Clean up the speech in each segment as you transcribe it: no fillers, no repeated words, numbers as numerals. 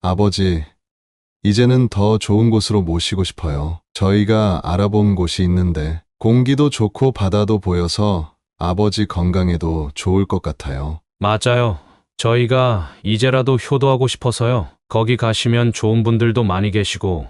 아버지, 이제는 더 좋은 곳으로 모시고 싶어요. 저희가 알아본 곳이 있는데 공기도 좋고 바다도 보여서 아버지 건강에도 좋을 것 같아요. 맞아요. 저희가 이제라도 효도하고 싶어서요. 거기 가시면 좋은 분들도 많이 계시고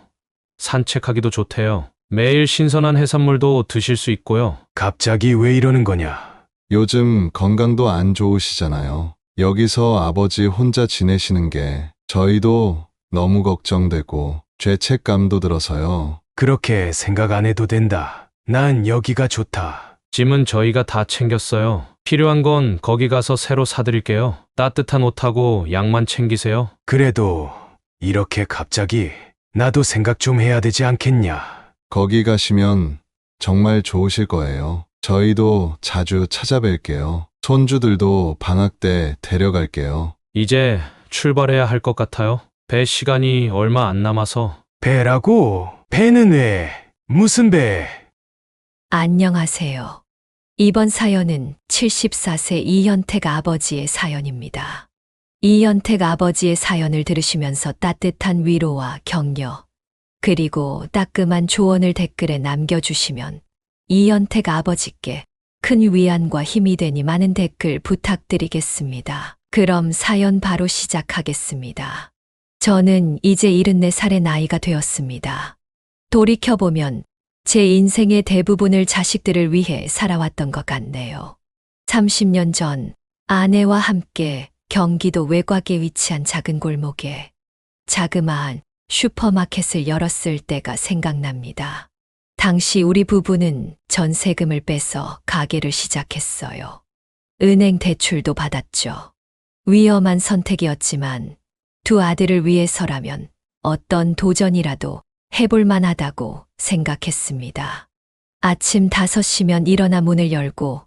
산책하기도 좋대요. 매일 신선한 해산물도 드실 수 있고요. 갑자기 왜 이러는 거냐? 요즘 건강도 안 좋으시잖아요. 여기서 아버지 혼자 지내시는 게 저희도 너무 걱정되고 죄책감도 들어서요. 그렇게 생각 안 해도 된다. 난 여기가 좋다. 짐은 저희가 다 챙겼어요. 필요한 건 거기 가서 새로 사드릴게요. 따뜻한 옷하고 약만 챙기세요. 그래도 이렇게 갑자기 나도 생각 좀 해야 되지 않겠냐? 거기 가시면 정말 좋으실 거예요. 저희도 자주 찾아뵐게요. 손주들도 방학 때 데려갈게요. 이제 출발해야 할 것 같아요. 배 시간이 얼마 안 남아서. 배라고? 배는 왜? 무슨 배? 안녕하세요. 이번 사연은 74세 이현택 아버지의 사연입니다. 이현택 아버지의 사연을 들으시면서 따뜻한 위로와 격려, 그리고 따끔한 조언을 댓글에 남겨주시면 이현택 아버지께 큰 위안과 힘이 되니 많은 댓글 부탁드리겠습니다. 그럼 사연 바로 시작하겠습니다. 저는 이제 74살의 나이가 되었습니다. 돌이켜보면 제 인생의 대부분을 자식들을 위해 살아왔던 것 같네요. 30년 전 아내와 함께 경기도 외곽에 위치한 작은 골목에 자그마한 슈퍼마켓을 열었을 때가 생각납니다. 당시 우리 부부는 전세금을 빼서 가게를 시작했어요. 은행 대출도 받았죠. 위험한 선택이었지만 두 아들을 위해서라면 어떤 도전이라도 해볼 만하다고 생각했습니다. 아침 5시면 일어나 문을 열고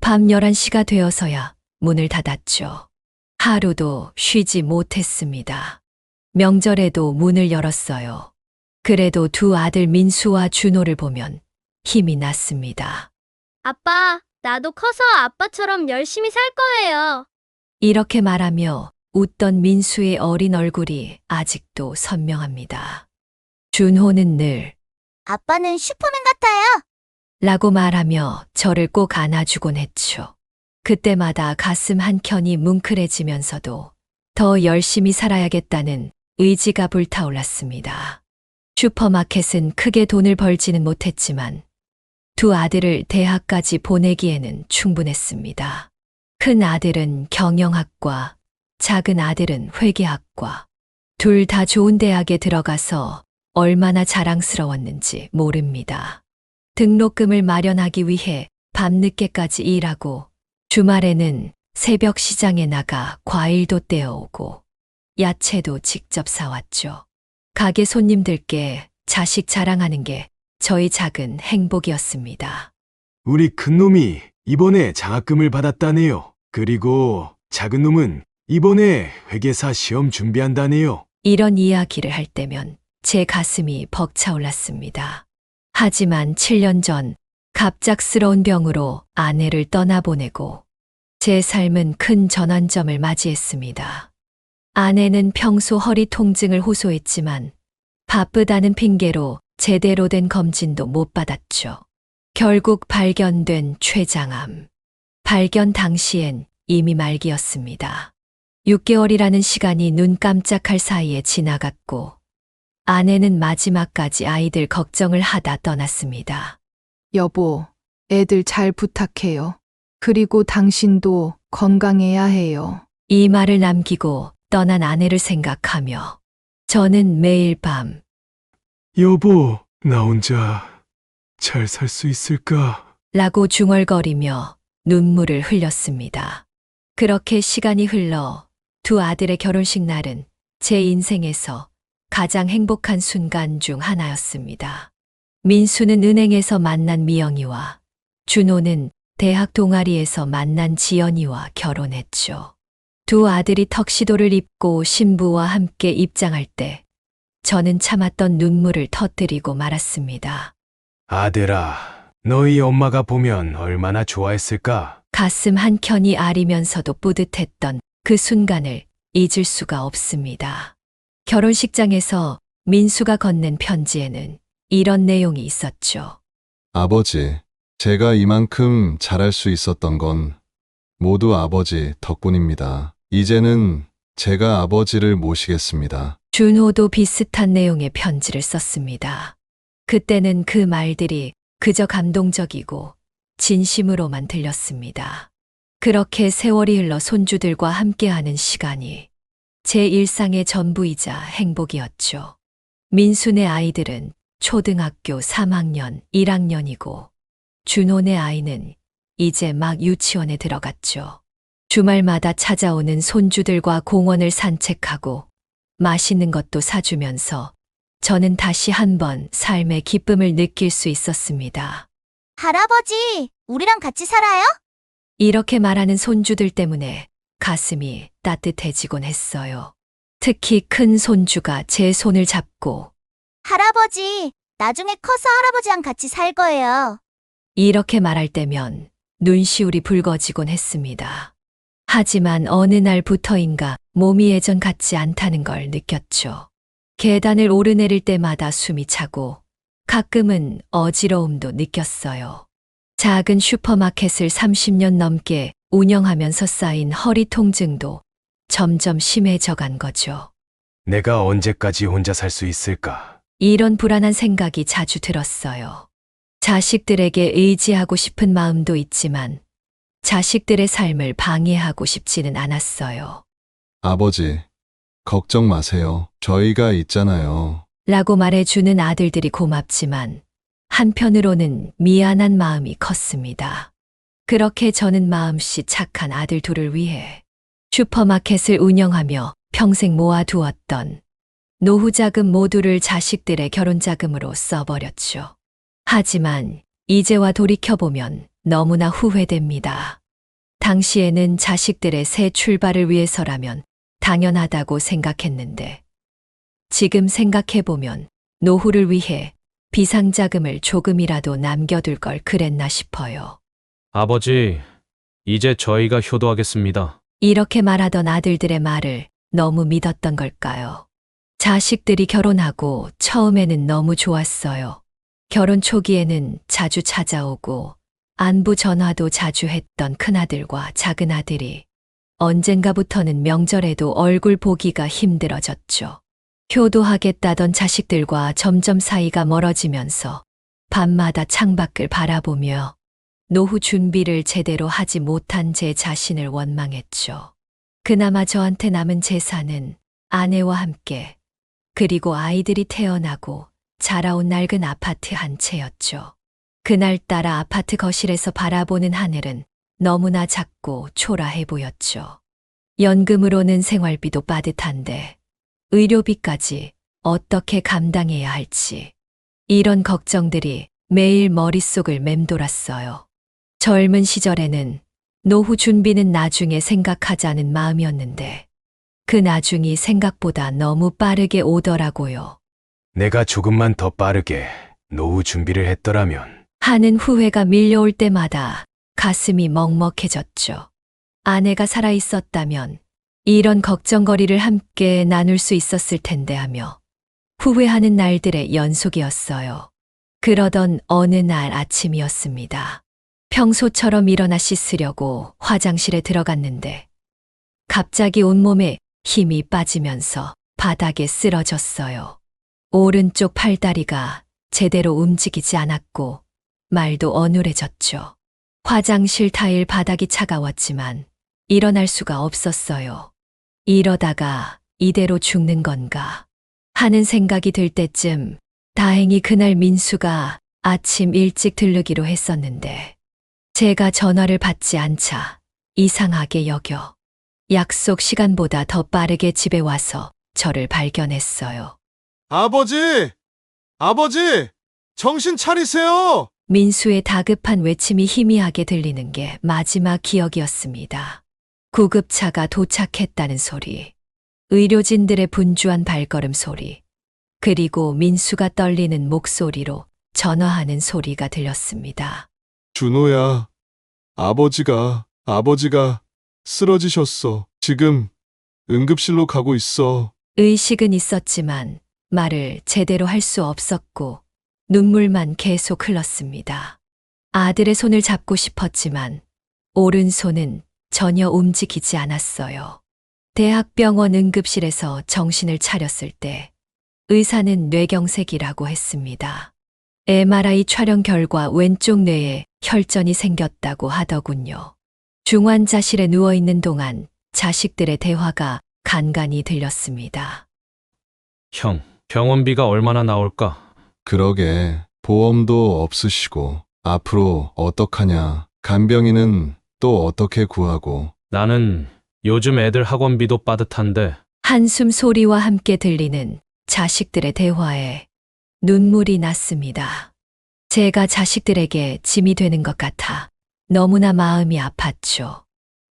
밤 11시가 되어서야 문을 닫았죠. 하루도 쉬지 못했습니다. 명절에도 문을 열었어요. 그래도 두 아들 민수와 준호를 보면 힘이 났습니다. 아빠, 나도 커서 아빠처럼 열심히 살 거예요. 이렇게 말하며 웃던 민수의 어린 얼굴이 아직도 선명합니다. 준호는 늘 아빠는 슈퍼맨 같아요. 라고 말하며 저를 꼭 안아주곤 했죠. 그때마다 가슴 한켠이 뭉클해지면서도 더 열심히 살아야겠다는 의지가 불타올랐습니다. 슈퍼마켓은 크게 돈을 벌지는 못했지만 두 아들을 대학까지 보내기에는 충분했습니다. 큰 아들은 경영학과, 작은 아들은 회계학과. 둘 다 좋은 대학에 들어가서 얼마나 자랑스러웠는지 모릅니다. 등록금을 마련하기 위해 밤늦게까지 일하고 주말에는 새벽 시장에 나가 과일도 떼어오고 야채도 직접 사왔죠. 가게 손님들께 자식 자랑하는 게 저희 작은 행복이었습니다. 우리 큰 놈이 이번에 장학금을 받았다네요. 그리고 작은 놈은 이번에 회계사 시험 준비한다네요. 이런 이야기를 할 때면 제 가슴이 벅차올랐습니다. 하지만 7년 전 갑작스러운 병으로 아내를 떠나보내고 제 삶은 큰 전환점을 맞이했습니다. 아내는 평소 허리 통증을 호소했지만 바쁘다는 핑계로 제대로 된 검진도 못 받았죠. 결국 발견된 췌장암. 발견 당시엔 이미 말기였습니다. 6개월이라는 시간이 눈 깜짝할 사이에 지나갔고 아내는 마지막까지 아이들 걱정을 하다 떠났습니다. 여보, 애들 잘 부탁해요. 그리고 당신도 건강해야 해요. 이 말을 남기고 떠난 아내를 생각하며 저는 매일 밤 여보, 나 혼자 잘 살 수 있을까? 라고 중얼거리며 눈물을 흘렸습니다. 그렇게 시간이 흘러 두 아들의 결혼식 날은 제 인생에서 가장 행복한 순간 중 하나였습니다. 민수는 은행에서 만난 미영이와 준호는 대학 동아리에서 만난 지연이와 결혼했죠. 두 아들이 턱시도를 입고 신부와 함께 입장할 때 저는 참았던 눈물을 터뜨리고 말았습니다. 아들아, 너희 엄마가 보면 얼마나 좋아했을까? 가슴 한켠이 아리면서도 뿌듯했던 그 순간을 잊을 수가 없습니다. 결혼식장에서 민수가 건넨 편지에는 이런 내용이 있었죠. 아버지, 제가 이만큼 잘할 수 있었던 건 모두 아버지 덕분입니다. 이제는 제가 아버지를 모시겠습니다. 준호도 비슷한 내용의 편지를 썼습니다. 그때는 그 말들이 그저 감동적이고 진심으로만 들렸습니다. 그렇게 세월이 흘러 손주들과 함께하는 시간이 제 일상의 전부이자 행복이었죠. 민수네 아이들은 초등학교 3학년, 1학년이고 준호네 아이는 이제 막 유치원에 들어갔죠. 주말마다 찾아오는 손주들과 공원을 산책하고 맛있는 것도 사주면서 저는 다시 한번 삶의 기쁨을 느낄 수 있었습니다. 할아버지, 우리랑 같이 살아요? 이렇게 말하는 손주들 때문에 가슴이 따뜻해지곤 했어요. 특히 큰 손주가 제 손을 잡고 할아버지, 나중에 커서 할아버지랑 같이 살 거예요. 이렇게 말할 때면 눈시울이 붉어지곤 했습니다. 하지만 어느 날부터인가 몸이 예전 같지 않다는 걸 느꼈죠. 계단을 오르내릴 때마다 숨이 차고 가끔은 어지러움도 느꼈어요. 작은 슈퍼마켓을 30년 넘게 운영하면서 쌓인 허리 통증도 점점 심해져 간 거죠. 내가 언제까지 혼자 살 수 있을까? 이런 불안한 생각이 자주 들었어요. 자식들에게 의지하고 싶은 마음도 있지만 자식들의 삶을 방해하고 싶지는 않았어요. 아버지, 걱정 마세요. 저희가 있잖아요. 라고 말해주는 아들들이 고맙지만 한편으로는 미안한 마음이 컸습니다. 그렇게 저는 마음씨 착한 아들 둘을 위해 슈퍼마켓을 운영하며 평생 모아두었던 노후 자금 모두를 자식들의 결혼 자금으로 써버렸죠. 하지만 이제와 돌이켜보면 너무나 후회됩니다. 당시에는 자식들의 새 출발을 위해서라면 당연하다고 생각했는데 지금 생각해보면 노후를 위해 비상자금을 조금이라도 남겨둘 걸 그랬나 싶어요. 아버지, 이제 저희가 효도하겠습니다. 이렇게 말하던 아들들의 말을 너무 믿었던 걸까요? 자식들이 결혼하고 처음에는 너무 좋았어요. 결혼 초기에는 자주 찾아오고 안부 전화도 자주 했던 큰아들과 작은아들이 언젠가부터는 명절에도 얼굴 보기가 힘들어졌죠. 효도하겠다던 자식들과 점점 사이가 멀어지면서 밤마다 창밖을 바라보며 노후 준비를 제대로 하지 못한 제 자신을 원망했죠. 그나마 저한테 남은 재산은 아내와 함께 그리고 아이들이 태어나고 자라온 낡은 아파트 한 채였죠. 그날따라 아파트 거실에서 바라보는 하늘은 너무나 작고 초라해 보였죠. 연금으로는 생활비도 빠듯한데 의료비까지 어떻게 감당해야 할지 이런 걱정들이 매일 머릿속을 맴돌았어요. 젊은 시절에는 노후 준비는 나중에 생각하자는 마음이었는데 그 나중이 생각보다 너무 빠르게 오더라고요. 내가 조금만 더 빠르게 노후 준비를 했더라면 하는 후회가 밀려올 때마다 가슴이 먹먹해졌죠. 아내가 살아있었다면 이런 걱정거리를 함께 나눌 수 있었을 텐데 하며 후회하는 날들의 연속이었어요. 그러던 어느 날 아침이었습니다. 평소처럼 일어나 씻으려고 화장실에 들어갔는데 갑자기 온몸에 힘이 빠지면서 바닥에 쓰러졌어요. 오른쪽 팔다리가 제대로 움직이지 않았고 말도 어눌해졌죠. 화장실 타일 바닥이 차가웠지만 일어날 수가 없었어요. 이러다가 이대로 죽는 건가 하는 생각이 들 때쯤 다행히 그날 민수가 아침 일찍 들르기로 했었는데 제가 전화를 받지 않자 이상하게 여겨 약속 시간보다 더 빠르게 집에 와서 저를 발견했어요. 아버지! 아버지! 정신 차리세요! 민수의 다급한 외침이 희미하게 들리는 게 마지막 기억이었습니다. 구급차가 도착했다는 소리, 의료진들의 분주한 발걸음 소리, 그리고 민수가 떨리는 목소리로 전화하는 소리가 들렸습니다. 준호야, 아버지가 쓰러지셨어. 지금 응급실로 가고 있어. 의식은 있었지만 말을 제대로 할 수 없었고 눈물만 계속 흘렀습니다. 아들의 손을 잡고 싶었지만 오른손은 전혀 움직이지 않았어요. 대학병원 응급실에서 정신을 차렸을 때 의사는 뇌경색이라고 했습니다. MRI 촬영 결과 왼쪽 뇌에 혈전이 생겼다고 하더군요. 중환자실에 누워있는 동안 자식들의 대화가 간간히 들렸습니다. 형, 병원비가 얼마나 나올까? 그러게, 보험도 없으시고, 앞으로 어떡하냐. 간병인은 또 어떻게 구하고. 나는 요즘 애들 학원비도 빠듯한데 한숨 소리와 함께 들리는 자식들의 대화에 눈물이 났습니다. 제가 자식들에게 짐이 되는 것 같아 너무나 마음이 아팠죠.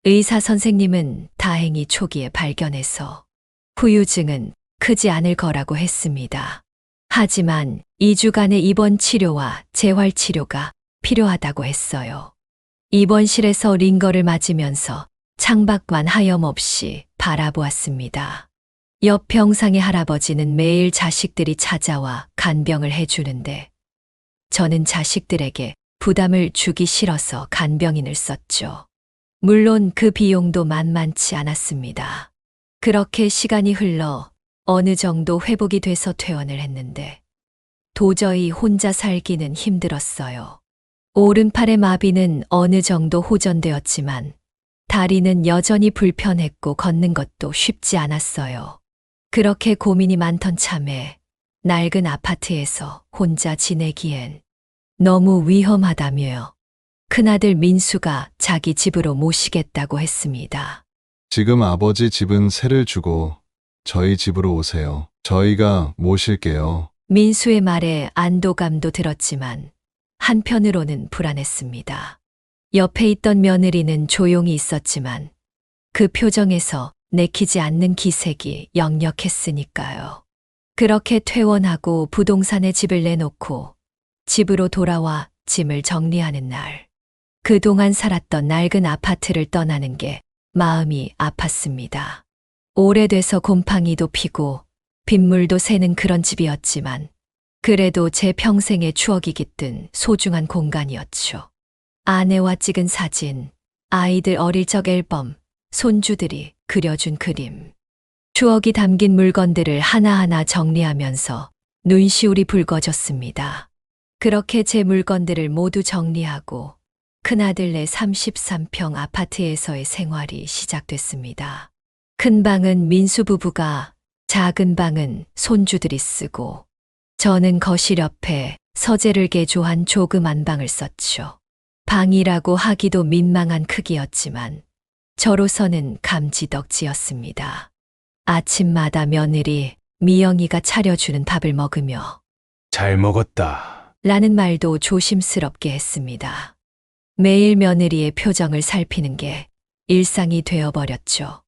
의사 선생님은 다행히 초기에 발견해서 후유증은 크지 않을 거라고 했습니다. 하지만 2주간의 입원 치료와 재활 치료가 필요하다고 했어요. 입원실에서 링거를 맞으면서 창밖만 하염없이 바라보았습니다. 옆 병상의 할아버지는 매일 자식들이 찾아와 간병을 해주는데 저는 자식들에게 부담을 주기 싫어서 간병인을 썼죠. 물론 그 비용도 만만치 않았습니다. 그렇게 시간이 흘러 어느 정도 회복이 돼서 퇴원을 했는데 도저히 혼자 살기는 힘들었어요. 오른팔의 마비는 어느 정도 호전되었지만 다리는 여전히 불편했고 걷는 것도 쉽지 않았어요. 그렇게 고민이 많던 참에 낡은 아파트에서 혼자 지내기엔 너무 위험하다며 큰아들 민수가 자기 집으로 모시겠다고 했습니다. 지금 아버지 집은 세를 주고 저희 집으로 오세요. 저희가 모실게요. 민수의 말에 안도감도 들었지만 한편으로는 불안했습니다. 옆에 있던 며느리는 조용히 있었지만 그 표정에서 내키지 않는 기색이 역력했으니까요. 그렇게 퇴원하고 부동산에 집을 내놓고 집으로 돌아와 짐을 정리하는 날. 그동안 살았던 낡은 아파트를 떠나는 게 마음이 아팠습니다. 오래돼서 곰팡이도 피고 빗물도 새는 그런 집이었지만 그래도 제 평생의 추억이 깃든 소중한 공간이었죠. 아내와 찍은 사진, 아이들 어릴 적 앨범, 손주들이 그려준 그림. 추억이 담긴 물건들을 하나하나 정리하면서 눈시울이 붉어졌습니다. 그렇게 제 물건들을 모두 정리하고 큰아들네 33평 아파트에서의 생활이 시작됐습니다. 큰 방은 민수 부부가, 작은 방은 손주들이 쓰고 저는 거실 옆에 서재를 개조한 조그만 방을 썼죠. 방이라고 하기도 민망한 크기였지만 저로서는 감지덕지였습니다. 아침마다 며느리 미영이가 차려주는 밥을 먹으며 잘 먹었다. 라는 말도 조심스럽게 했습니다. 매일 며느리의 표정을 살피는 게 일상이 되어버렸죠.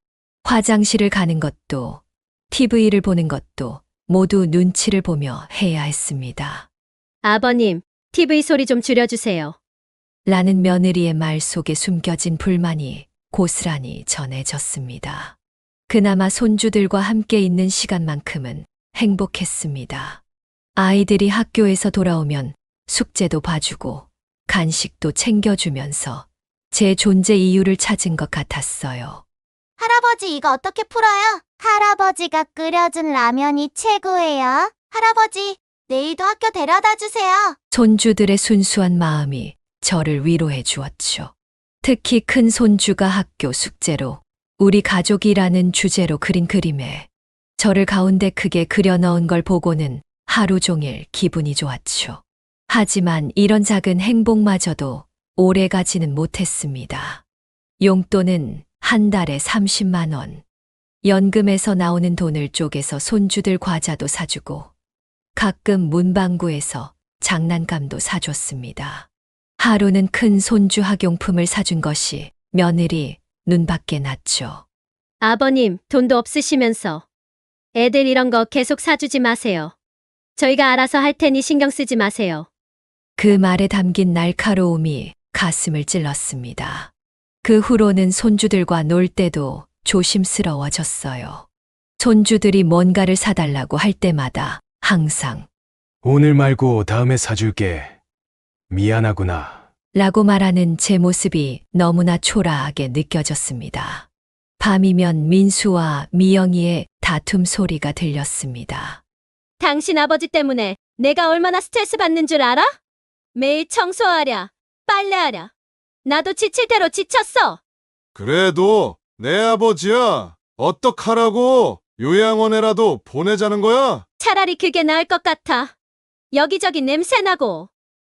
화장실을 가는 것도 TV를 보는 것도 모두 눈치를 보며 해야 했습니다. 아버님, TV 소리 좀 줄여주세요. 라는 며느리의 말 속에 숨겨진 불만이 고스란히 전해졌습니다. 그나마 손주들과 함께 있는 시간만큼은 행복했습니다. 아이들이 학교에서 돌아오면 숙제도 봐주고 간식도 챙겨주면서 제 존재 이유를 찾은 것 같았어요. 할아버지 이거 어떻게 풀어요? 할아버지가 끓여준 라면이 최고예요. 할아버지, 내일도 학교 데려다 주세요. 손주들의 순수한 마음이 저를 위로해 주었죠. 특히 큰 손주가 학교 숙제로 우리 가족이라는 주제로 그린 그림에 저를 가운데 크게 그려 넣은 걸 보고는 하루 종일 기분이 좋았죠. 하지만 이런 작은 행복마저도 오래 가지는 못했습니다. 용돈은 한 달에 30만 원. 연금에서 나오는 돈을 쪼개서 손주들 과자도 사주고 가끔 문방구에서 장난감도 사줬습니다. 하루는 큰 손주 학용품을 사준 것이 며느리 눈밖에 났죠. 아버님, 돈도 없으시면서 애들 이런 거 계속 사주지 마세요. 저희가 알아서 할 테니 신경 쓰지 마세요. 그 말에 담긴 날카로움이 가슴을 찔렀습니다. 그 후로는 손주들과 놀 때도 조심스러워졌어요. 손주들이 뭔가를 사달라고 할 때마다 항상 오늘 말고 다음에 사줄게. 미안하구나. 라고 말하는 제 모습이 너무나 초라하게 느껴졌습니다. 밤이면 민수와 미영이의 다툼 소리가 들렸습니다. 당신 아버지 때문에 내가 얼마나 스트레스 받는 줄 알아? 매일 청소하랴, 빨래하랴. 나도 지칠 대로 지쳤어. 그래도 내 아버지야. 어떡하라고? 요양원에라도 보내자는 거야? 차라리 그게 나을 것 같아. 여기저기 냄새나고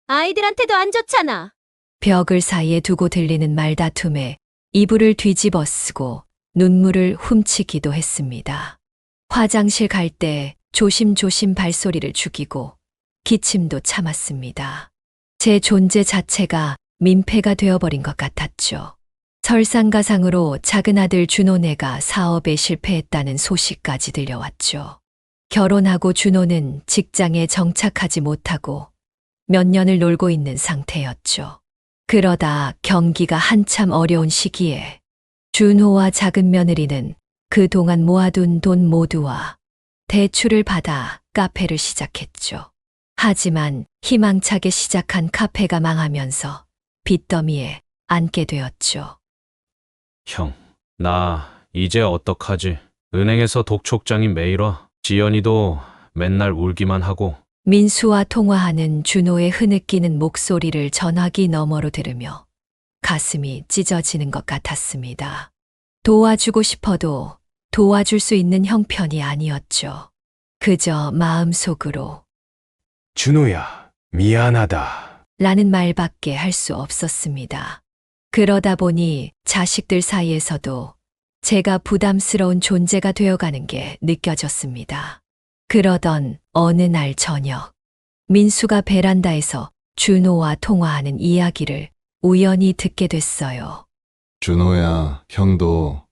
아이들한테도 안 좋잖아. 벽을 사이에 두고 들리는 말다툼에 이불을 뒤집어 쓰고 눈물을 훔치기도 했습니다. 화장실 갈 때 조심조심 발소리를 죽이고 기침도 참았습니다. 제 존재 자체가 민폐가 되어버린 것 같았죠. 설상가상으로 작은 아들 준호네가 사업에 실패했다는 소식까지 들려왔죠. 결혼하고 준호는 직장에 정착하지 못하고 몇 년을 놀고 있는 상태였죠. 그러다 경기가 한참 어려운 시기에 준호와 작은 며느리는 그동안 모아둔 돈 모두와 대출을 받아 카페를 시작했죠. 하지만 희망차게 시작한 카페가 망하면서 빚더미에 앉게 되었죠. 형, 나 이제 어떡하지? 은행에서 독촉장이 매일 와. 지연이도 맨날 울기만 하고. 민수와 통화하는 준호의 흐느끼는 목소리를 전화기 너머로 들으며 가슴이 찢어지는 것 같았습니다. 도와주고 싶어도 도와줄 수 있는 형편이 아니었죠. 그저 마음속으로 준호야, 미안하다. 라는 말밖에 할 수 없었습니다. 그러다 보니 자식들 사이에서도 제가 부담스러운 존재가 되어가는 게 느껴졌습니다. 그러던 어느 날 저녁, 민수가 베란다에서 준호와 통화하는 이야기를 우연히 듣게 됐어요. 준호야, 형도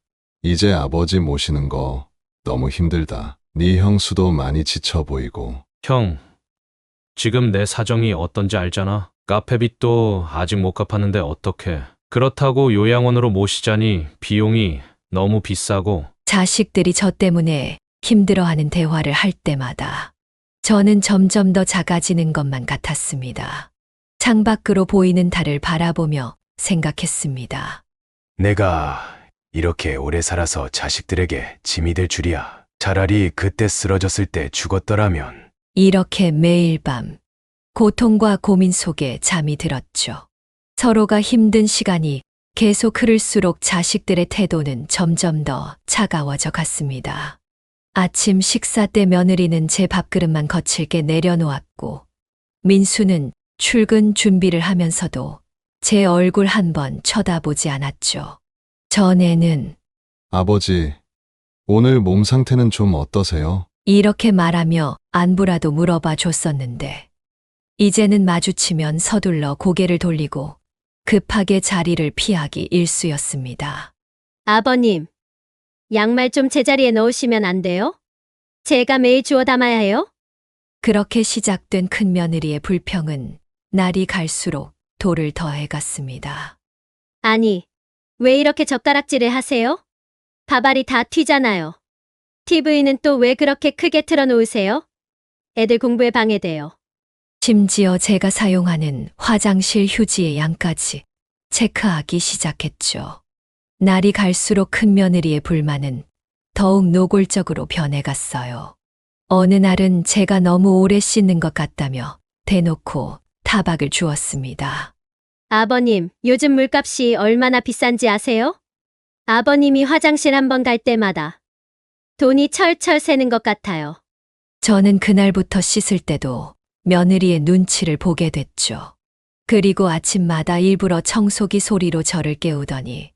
이제 아버지 모시는 거 너무 힘들다. 네 형수도 많이 지쳐 보이고. 형, 지금 내 사정이 어떤지 알잖아. 카페 빚도 아직 못 갚았는데 어떡해. 그렇다고 요양원으로 모시자니 비용이 너무 비싸고. 자식들이 저 때문에 힘들어하는 대화를 할 때마다 저는 점점 더 작아지는 것만 같았습니다. 창밖으로 보이는 달을 바라보며 생각했습니다. 내가 이렇게 오래 살아서 자식들에게 짐이 될 줄이야. 차라리 그때 쓰러졌을 때 죽었더라면. 이렇게 매일 밤 고통과 고민 속에 잠이 들었죠. 서로가 힘든 시간이 계속 흐를수록 자식들의 태도는 점점 더 차가워져 갔습니다. 아침 식사 때 며느리는 제 밥그릇만 거칠게 내려놓았고 민수는 출근 준비를 하면서도 제 얼굴 한 번 쳐다보지 않았죠. 전에는 아버지, 오늘 몸 상태는 좀 어떠세요? 이렇게 말하며 안부라도 물어봐 줬었는데 이제는 마주치면 서둘러 고개를 돌리고 급하게 자리를 피하기 일쑤였습니다. 아버님, 양말 좀 제자리에 넣으시면 안 돼요? 제가 매일 주워 담아야 해요? 그렇게 시작된 큰며느리의 불평은 날이 갈수록 돌을 더해갔습니다. 아니, 왜 이렇게 젓가락질을 하세요? 밥알이 다 튀잖아요. TV는 또 왜 그렇게 크게 틀어놓으세요? 애들 공부에 방해돼요. 심지어 제가 사용하는 화장실 휴지의 양까지 체크하기 시작했죠. 날이 갈수록 큰며느리의 불만은 더욱 노골적으로 변해갔어요. 어느 날은 제가 너무 오래 씻는 것 같다며 대놓고 타박을 주었습니다. 아버님, 요즘 물값이 얼마나 비싼지 아세요? 아버님이 화장실 한 번 갈 때마다 돈이 철철 새는 것 같아요. 저는 그날부터 씻을 때도 며느리의 눈치를 보게 됐죠. 그리고 아침마다 일부러 청소기 소리로 저를 깨우더니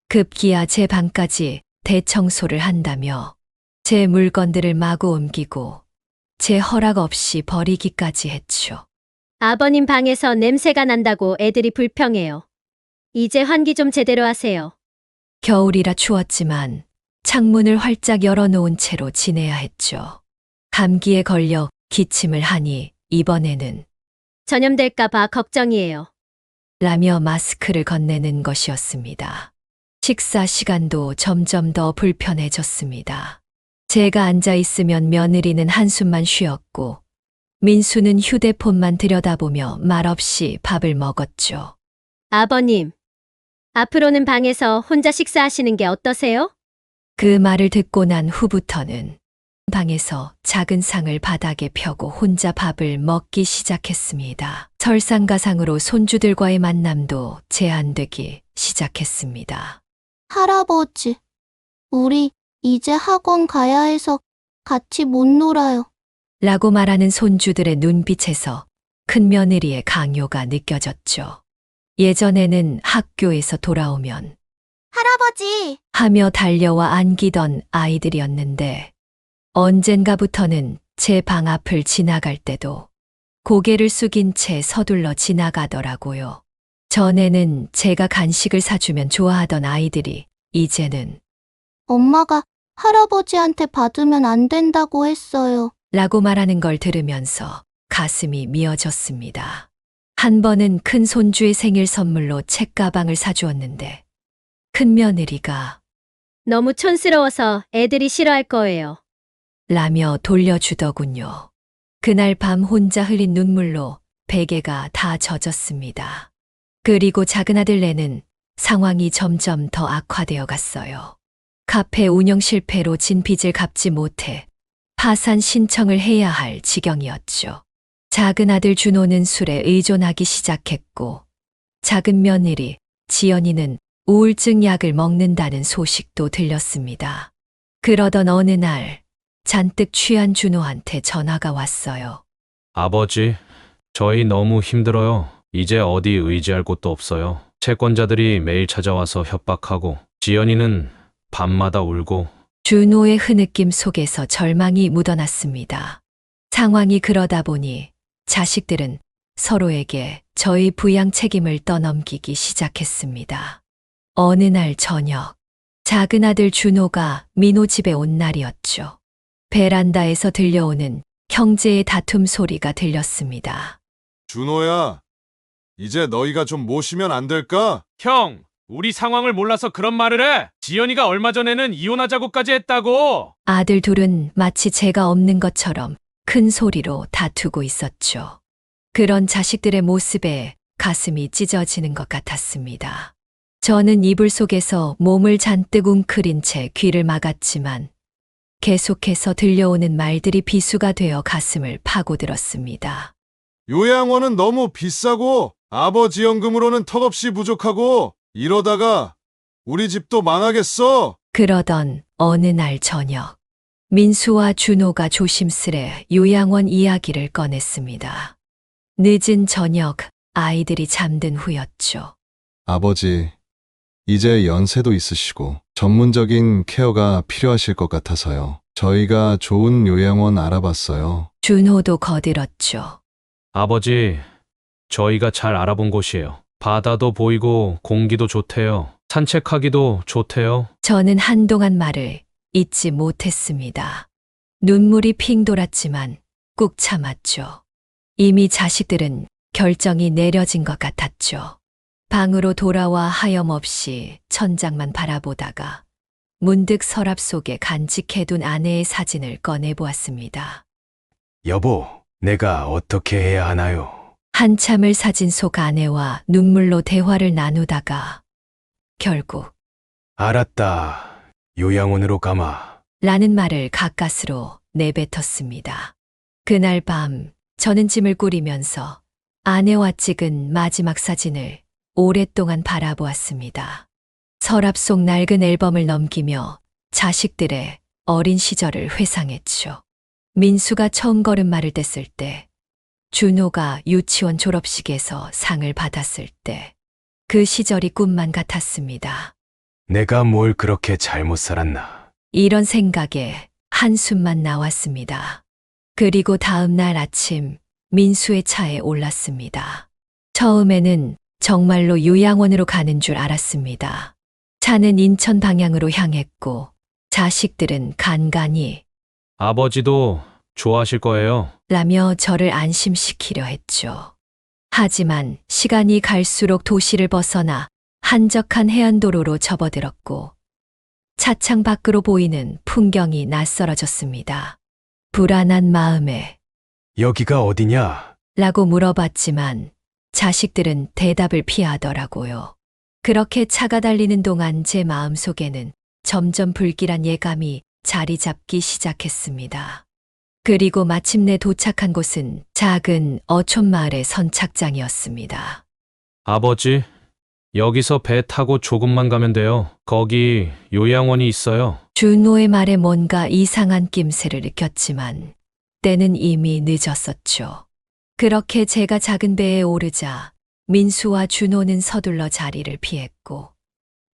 급기야 제 방까지 대청소를 한다며 제 물건들을 마구 옮기고 제 허락 없이 버리기까지 했죠. 아버님 방에서 냄새가 난다고 애들이 불평해요. 이제 환기 좀 제대로 하세요. 겨울이라 추웠지만 창문을 활짝 열어놓은 채로 지내야 했죠. 감기에 걸려 기침을 하니 이번에는 전염될까봐 걱정이에요. 라며 마스크를 건네는 것이었습니다. 식사 시간도 점점 더 불편해졌습니다. 제가 앉아 있으면 며느리는 한숨만 쉬었고 민수는 휴대폰만 들여다보며 말없이 밥을 먹었죠. 아버님, 앞으로는 방에서 혼자 식사하시는 게 어떠세요? 그 말을 듣고 난 후부터는 방에서 작은 상을 바닥에 펴고 혼자 밥을 먹기 시작했습니다. 설상가상으로 손주들과의 만남도 제한되기 시작했습니다. 할아버지, 우리 이제 학원 가야 해서 같이 못 놀아요. 라고 말하는 손주들의 눈빛에서 큰며느리의 강요가 느껴졌죠. 예전에는 학교에서 돌아오면 할아버지, 하며 달려와 안기던 아이들이었는데 언젠가부터는 제 방 앞을 지나갈 때도 고개를 숙인 채 서둘러 지나가더라고요. 전에는 제가 간식을 사주면 좋아하던 아이들이 이제는 엄마가 할아버지한테 받으면 안 된다고 했어요. 라고 말하는 걸 들으면서 가슴이 미어졌습니다. 한 번은 큰 손주의 생일 선물로 책가방을 사주었는데 큰며느리가 너무 촌스러워서 애들이 싫어할 거예요. 라며 돌려주더군요. 그날 밤 혼자 흘린 눈물로 베개가 다 젖었습니다. 그리고 작은 아들 내는 상황이 점점 더 악화되어 갔어요. 카페 운영 실패로 진 빚을 갚지 못해 파산 신청을 해야 할 지경이었죠. 작은 아들 준호는 술에 의존하기 시작했고 작은 며느리 지연이는 우울증 약을 먹는다는 소식도 들렸습니다. 그러던 어느 날 잔뜩 취한 준호한테 전화가 왔어요. 아버지, 저희 너무 힘들어요. 이제 어디 의지할 곳도 없어요. 채권자들이 매일 찾아와서 협박하고 지연이는 밤마다 울고. 준호의 흐느낌 속에서 절망이 묻어났습니다. 상황이 그러다 보니 자식들은 서로에게 저희 부양 책임을 떠넘기기 시작했습니다. 어느 날 저녁, 작은 아들 준호가 민호 집에 온 날이었죠. 베란다에서 들려오는 형제의 다툼 소리가 들렸습니다. 준호야, 이제 너희가 좀 모시면 안 될까? 형, 우리 상황을 몰라서 그런 말을 해. 지연이가 얼마 전에는 이혼하자고까지 했다고. 아들 둘은 마치 제가 없는 것처럼 큰 소리로 다투고 있었죠. 그런 자식들의 모습에 가슴이 찢어지는 것 같았습니다. 저는 이불 속에서 몸을 잔뜩 웅크린 채 귀를 막았지만 계속해서 들려오는 말들이 비수가 되어 가슴을 파고들었습니다. 요양원은 너무 비싸고 아버지 연금으로는 턱없이 부족하고 이러다가 우리 집도 망하겠어. 그러던 어느 날 저녁, 민수와 준호가 조심스레 요양원 이야기를 꺼냈습니다. 늦은 저녁, 아이들이 잠든 후였죠. 아버지, 이제 연세도 있으시고 전문적인 케어가 필요하실 것 같아서요. 저희가 좋은 요양원 알아봤어요. 준호도 거들었죠. 아버지, 저희가 잘 알아본 곳이에요. 바다도 보이고 공기도 좋대요. 산책하기도 좋대요. 저는 한동안 말을 잊지 못했습니다. 눈물이 핑 돌았지만 꾹 참았죠. 이미 자식들은 결정이 내려진 것 같았죠. 방으로 돌아와 하염없이 천장만 바라보다가 문득 서랍 속에 간직해둔 아내의 사진을 꺼내보았습니다. 여보, 내가 어떻게 해야 하나요? 한참을 사진 속 아내와 눈물로 대화를 나누다가 결국 알았다. 요양원으로 가마. 라는 말을 가까스로 내뱉었습니다. 그날 밤 저는 짐을 꾸리면서 아내와 찍은 마지막 사진을 오랫동안 바라보았습니다. 서랍 속 낡은 앨범을 넘기며 자식들의 어린 시절을 회상했죠. 민수가 처음 걸음마를 뗐을 때, 준호가 유치원 졸업식에서 상을 받았을 때, 그 시절이 꿈만 같았습니다. 내가 뭘 그렇게 잘못 살았나? 이런 생각에 한숨만 나왔습니다. 그리고 다음 날 아침 민수의 차에 올랐습니다. 처음에는 정말로 요양원으로 가는 줄 알았습니다. 차는 인천 방향으로 향했고 자식들은 간간히 아버지도 좋아하실 거예요. 라며 저를 안심시키려 했죠. 하지만 시간이 갈수록 도시를 벗어나 한적한 해안도로로 접어들었고 차창 밖으로 보이는 풍경이 낯설어졌습니다. 불안한 마음에 여기가 어디냐? 라고 물어봤지만 자식들은 대답을 피하더라고요. 그렇게 차가 달리는 동안 제 마음속에는 점점 불길한 예감이 자리 잡기 시작했습니다. 그리고 마침내 도착한 곳은 작은 어촌마을의 선착장이었습니다. 아버지, 여기서 배 타고 조금만 가면 돼요. 거기 요양원이 있어요. 준호의 말에 뭔가 이상한 낌새를 느꼈지만 때는 이미 늦었었죠. 그렇게 제가 작은 배에 오르자 민수와 준호는 서둘러 자리를 피했고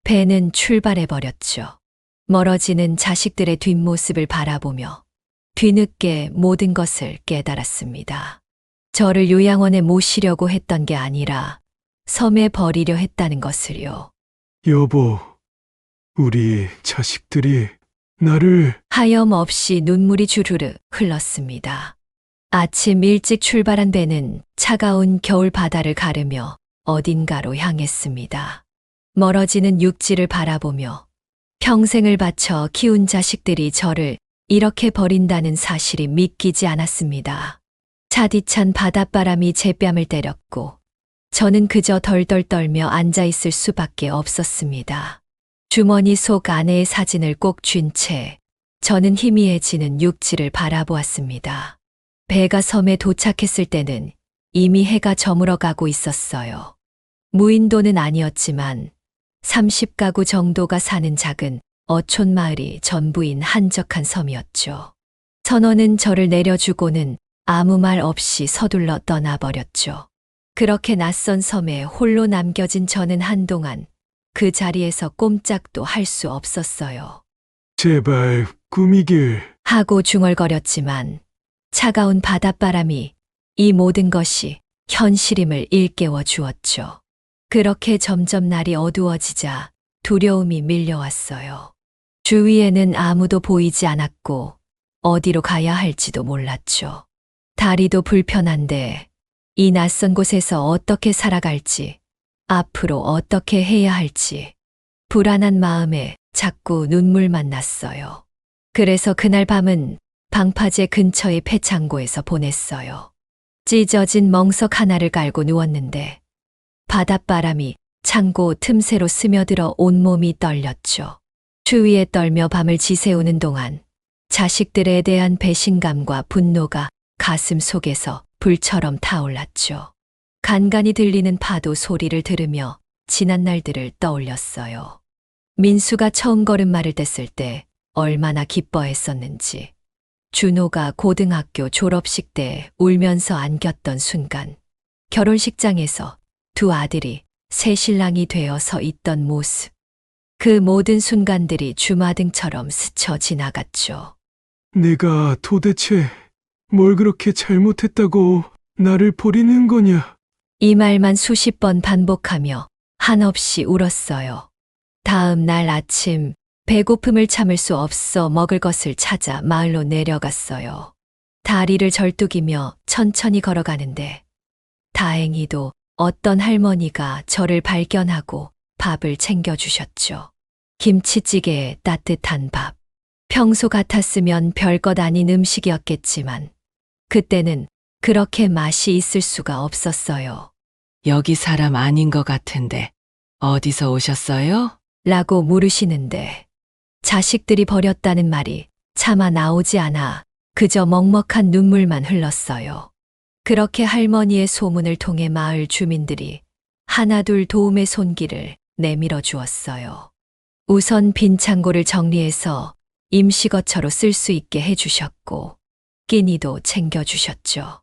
배는 출발해버렸죠. 멀어지는 자식들의 뒷모습을 바라보며 뒤늦게 모든 것을 깨달았습니다. 저를 요양원에 모시려고 했던 게 아니라 섬에 버리려 했다는 것을요. 여보, 우리 자식들이 나를 하염없이 눈물이 주르르 흘렀습니다. 아침 일찍 출발한 배는 차가운 겨울 바다를 가르며 어딘가로 향했습니다. 멀어지는 육지를 바라보며 평생을 바쳐 키운 자식들이 저를 이렇게 버린다는 사실이 믿기지 않았습니다. 차디찬 바닷바람이 제 뺨을 때렸고 저는 그저 덜덜 떨며 앉아있을 수밖에 없었습니다. 주머니 속 아내의 사진을 꼭 쥔 채 저는 희미해지는 육지를 바라보았습니다. 배가 섬에 도착했을 때는 이미 해가 저물어가고 있었어요. 무인도는 아니었지만 30가구 정도가 사는 작은 어촌 마을이 전부인 한적한 섬이었죠. 선원은 저를 내려주고는 아무 말 없이 서둘러 떠나버렸죠. 그렇게 낯선 섬에 홀로 남겨진 저는 한동안 그 자리에서 꼼짝도 할 수 없었어요. 제발 꿈이길. 하고 중얼거렸지만 차가운 바닷바람이 이 모든 것이 현실임을 일깨워 주었죠. 그렇게 점점 날이 어두워지자 두려움이 밀려왔어요. 주위에는 아무도 보이지 않았고 어디로 가야 할지도 몰랐죠. 다리도 불편한데 이 낯선 곳에서 어떻게 살아갈지, 앞으로 어떻게 해야 할지 불안한 마음에 자꾸 눈물만 났어요. 그래서 그날 밤은 방파제 근처의 폐창고에서 보냈어요. 찢어진 멍석 하나를 깔고 누웠는데 바닷바람이 창고 틈새로 스며들어 온몸이 떨렸죠. 추위에 떨며 밤을 지새우는 동안 자식들에 대한 배신감과 분노가 가슴 속에서 불처럼 타올랐죠. 간간이 들리는 파도 소리를 들으며 지난 날들을 떠올렸어요. 민수가 처음 걸음마를 뗐을 때 얼마나 기뻐했었는지, 준호가 고등학교 졸업식 때 울면서 안겼던 순간, 결혼식장에서 두 아들이 새 신랑이 되어 서 있던 모습, 그 모든 순간들이 주마등처럼 스쳐 지나갔죠. 내가 도대체 뭘 그렇게 잘못했다고 나를 버리는 거냐? 이 말만 수십 번 반복하며 한없이 울었어요. 다음 날 아침 배고픔을 참을 수 없어 먹을 것을 찾아 마을로 내려갔어요. 다리를 절뚝이며 천천히 걸어가는데 다행히도 어떤 할머니가 저를 발견하고 밥을 챙겨주셨죠. 김치찌개에 따뜻한 밥. 평소 같았으면 별것 아닌 음식이었겠지만 그때는 그렇게 맛이 있을 수가 없었어요. 여기 사람 아닌 것 같은데 어디서 오셨어요? 라고 물으시는데 자식들이 버렸다는 말이 차마 나오지 않아 그저 먹먹한 눈물만 흘렀어요. 그렇게 할머니의 소문을 통해 마을 주민들이 하나둘 도움의 손길을 내밀어 주었어요. 우선 빈 창고를 정리해서 임시거처로 쓸 수 있게 해주셨고 끼니도 챙겨주셨죠.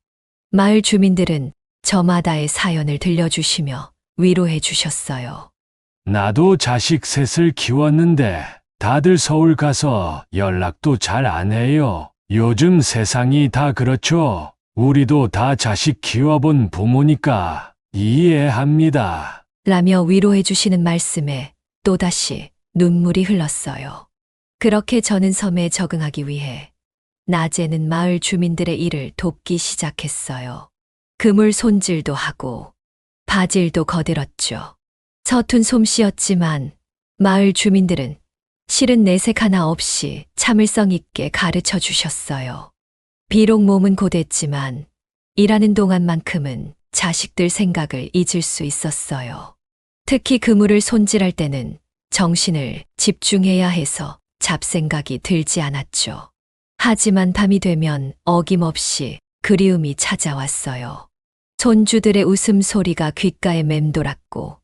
마을 주민들은 저마다의 사연을 들려주시며 위로해 주셨어요. 나도 자식 셋을 키웠는데 다들 서울 가서 연락도 잘 안 해요. 요즘 세상이 다 그렇죠. 우리도 다 자식 키워본 부모니까 이해합니다. 라며 위로해 주시는 말씀에 또다시 눈물이 흘렀어요. 그렇게 저는 섬에 적응하기 위해 낮에는 마을 주민들의 일을 돕기 시작했어요. 그물 손질도 하고 바질도 거들었죠. 서툰 솜씨였지만 마을 주민들은 실은 내색 하나 없이 참을성 있게 가르쳐 주셨어요. 비록 몸은 고됐지만 일하는 동안만큼은 자식들 생각을 잊을 수 있었어요. 특히 그물을 손질할 때는 정신을 집중해야 해서 잡생각이 들지 않았죠. 하지만 밤이 되면 어김없이 그리움이 찾아왔어요. 손주들의 웃음소리가 귓가에 맴돌았고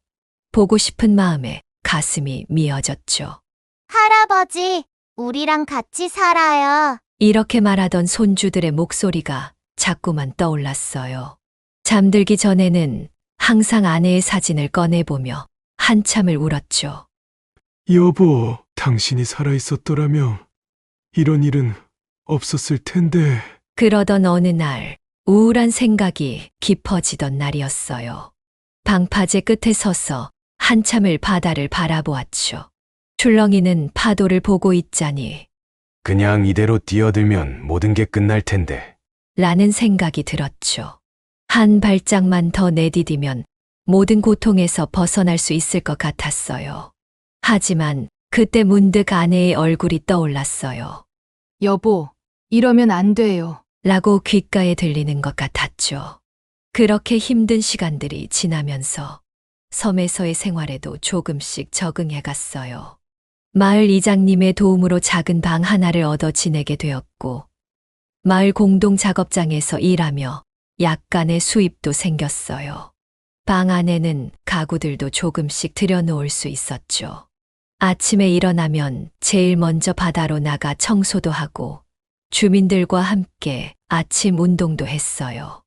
보고 싶은 마음에 가슴이 미어졌죠. 할아버지, 우리랑 같이 살아요. 이렇게 말하던 손주들의 목소리가 자꾸만 떠올랐어요. 잠들기 전에는 항상 아내의 사진을 꺼내보며 한참을 울었죠. 여보, 당신이 살아있었더라면 이런 일은 없었을 텐데. 그러던 어느 날 우울한 생각이 깊어지던 날이었어요. 방파제 끝에 서서 한참을 바다를 바라보았죠. 출렁이는 파도를 보고 있자니 그냥 이대로 뛰어들면 모든 게 끝날 텐데. 라는 생각이 들었죠. 한 발짝만 더 내디디면 모든 고통에서 벗어날 수 있을 것 같았어요. 하지만 그때 문득 아내의 얼굴이 떠올랐어요. 여보, 이러면 안 돼요. 라고 귓가에 들리는 것 같았죠. 그렇게 힘든 시간들이 지나면서 섬에서의 생활에도 조금씩 적응해 갔어요. 마을 이장님의 도움으로 작은 방 하나를 얻어 지내게 되었고, 마을 공동 작업장에서 일하며 약간의 수입도 생겼어요. 방 안에는 가구들도 조금씩 들여놓을 수 있었죠. 아침에 일어나면 제일 먼저 바다로 나가 청소도 하고 주민들과 함께 아침 운동도 했어요.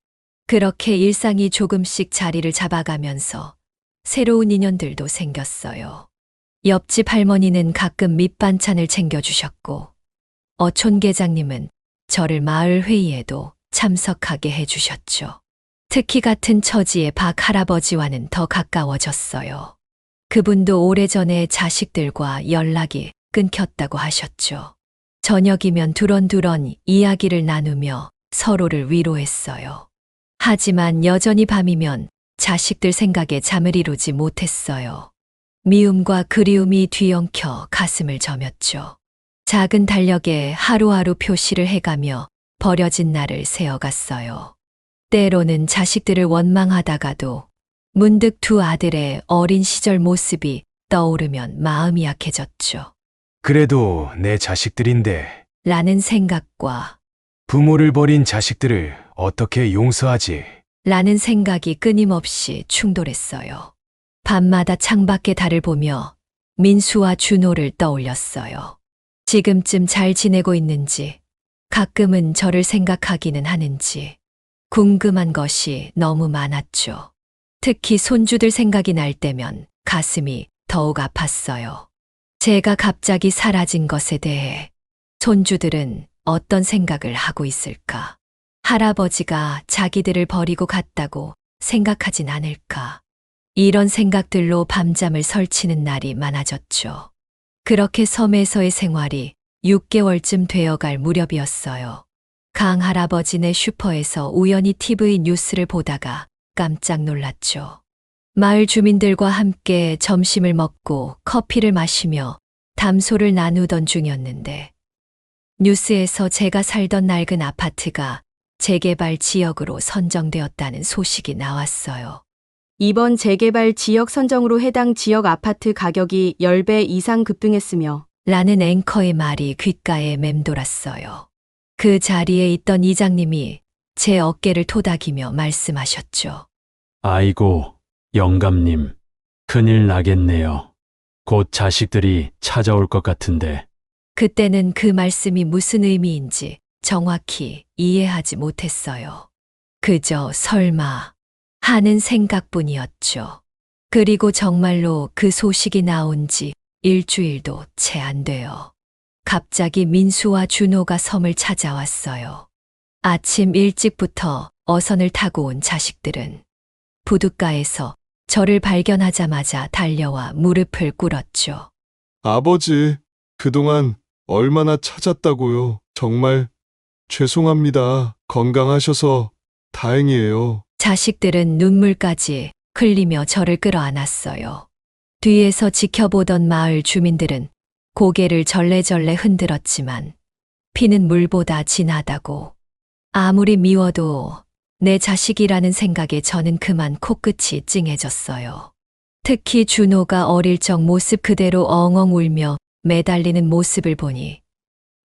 그렇게 일상이 조금씩 자리를 잡아가면서 새로운 인연들도 생겼어요. 옆집 할머니는 가끔 밑반찬을 챙겨주셨고, 어촌계장님은 저를 마을 회의에도 참석하게 해주셨죠. 특히 같은 처지의 박 할아버지와는 더 가까워졌어요. 그분도 오래전에 자식들과 연락이 끊겼다고 하셨죠. 저녁이면 두런두런 이야기를 나누며 서로를 위로했어요. 하지만 여전히 밤이면 자식들 생각에 잠을 이루지 못했어요. 미움과 그리움이 뒤엉켜 가슴을 저몄죠. 작은 달력에 하루하루 표시를 해가며 버려진 날을 세어갔어요. 때로는 자식들을 원망하다가도 문득 두 아들의 어린 시절 모습이 떠오르면 마음이 약해졌죠. 그래도 내 자식들인데 라는 생각과 부모를 버린 자식들을 어떻게 용서하지? 라는 생각이 끊임없이 충돌했어요. 밤마다 창밖의 달을 보며 민수와 준호를 떠올렸어요. 지금쯤 잘 지내고 있는지, 가끔은 저를 생각하기는 하는지 궁금한 것이 너무 많았죠. 특히 손주들 생각이 날 때면 가슴이 더욱 아팠어요. 제가 갑자기 사라진 것에 대해 손주들은 어떤 생각을 하고 있을까? 할아버지가 자기들을 버리고 갔다고 생각하진 않을까? 이런 생각들로 밤잠을 설치는 날이 많아졌죠. 그렇게 섬에서의 생활이 6개월쯤 되어갈 무렵이었어요. 강 할아버지네 슈퍼에서 우연히 TV 뉴스를 보다가 깜짝 놀랐죠. 마을 주민들과 함께 점심을 먹고 커피를 마시며 담소를 나누던 중이었는데, 뉴스에서 제가 살던 낡은 아파트가 재개발 지역으로 선정되었다는 소식이 나왔어요. 이번 재개발 지역 선정으로 해당 지역 아파트 가격이 10배 이상 급등했으며 라는 앵커의 말이 귓가에 맴돌았어요. 그 자리에 있던 이장님이 제 어깨를 토닥이며 말씀하셨죠. 아이고, 영감님, 큰일 나겠네요. 곧 자식들이 찾아올 것 같은데. 그때는 그 말씀이 무슨 의미인지 정확히 이해하지 못했어요. 그저 설마 하는 생각뿐이었죠. 그리고 정말로 그 소식이 나온 지 일주일도 채 안 돼요. 갑자기 민수와 준호가 섬을 찾아왔어요. 아침 일찍부터 어선을 타고 온 자식들은 부둣가에서 저를 발견하자마자 달려와 무릎을 꿇었죠. 아버지, 그동안 얼마나 찾았다고요. 정말 죄송합니다. 건강하셔서 다행이에요. 자식들은 눈물까지 흘리며 저를 끌어안았어요. 뒤에서 지켜보던 마을 주민들은 고개를 절레절레 흔들었지만 피는 물보다 진하다고. 아무리 미워도 내 자식이라는 생각에 저는 그만 코끝이 찡해졌어요. 특히 준호가 어릴 적 모습 그대로 엉엉 울며 매달리는 모습을 보니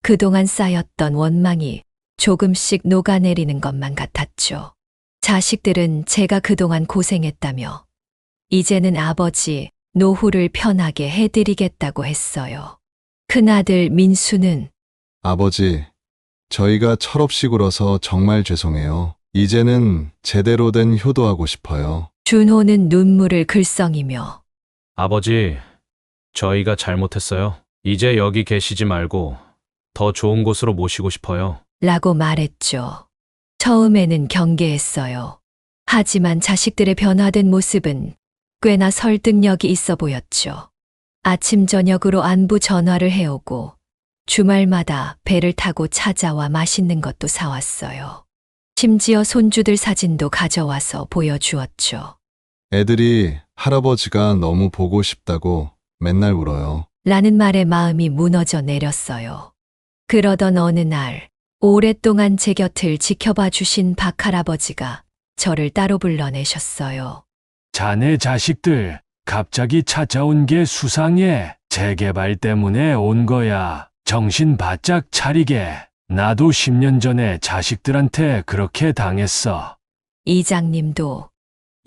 그동안 쌓였던 원망이 조금씩 녹아내리는 것만 같았죠. 자식들은 제가 그동안 고생했다며 이제는 아버지 노후를 편하게 해드리겠다고 했어요. 큰아들 민수는 아버지, 저희가 철없이 굴어서 정말 죄송해요. 이제는 제대로 된 효도하고 싶어요. 준호는 눈물을 글썽이며 아버지, 저희가 잘못했어요. 이제 여기 계시지 말고 더 좋은 곳으로 모시고 싶어요. 라고 말했죠. 처음에는 경계했어요. 하지만 자식들의 변화된 모습은 꽤나 설득력이 있어 보였죠. 아침 저녁으로 안부 전화를 해오고 주말마다 배를 타고 찾아와 맛있는 것도 사왔어요. 심지어 손주들 사진도 가져와서 보여주었죠. 애들이 할아버지가 너무 보고 싶다고 맨날 울어요. 라는 말에 마음이 무너져 내렸어요. 그러던 어느 날 오랫동안 제 곁을 지켜봐 주신 박할아버지가 저를 따로 불러내셨어요. 자네 자식들 갑자기 찾아온 게 수상해. 재개발 때문에 온 거야. 정신 바짝 차리게. 나도 10년 전에 자식들한테 그렇게 당했어. 이장님도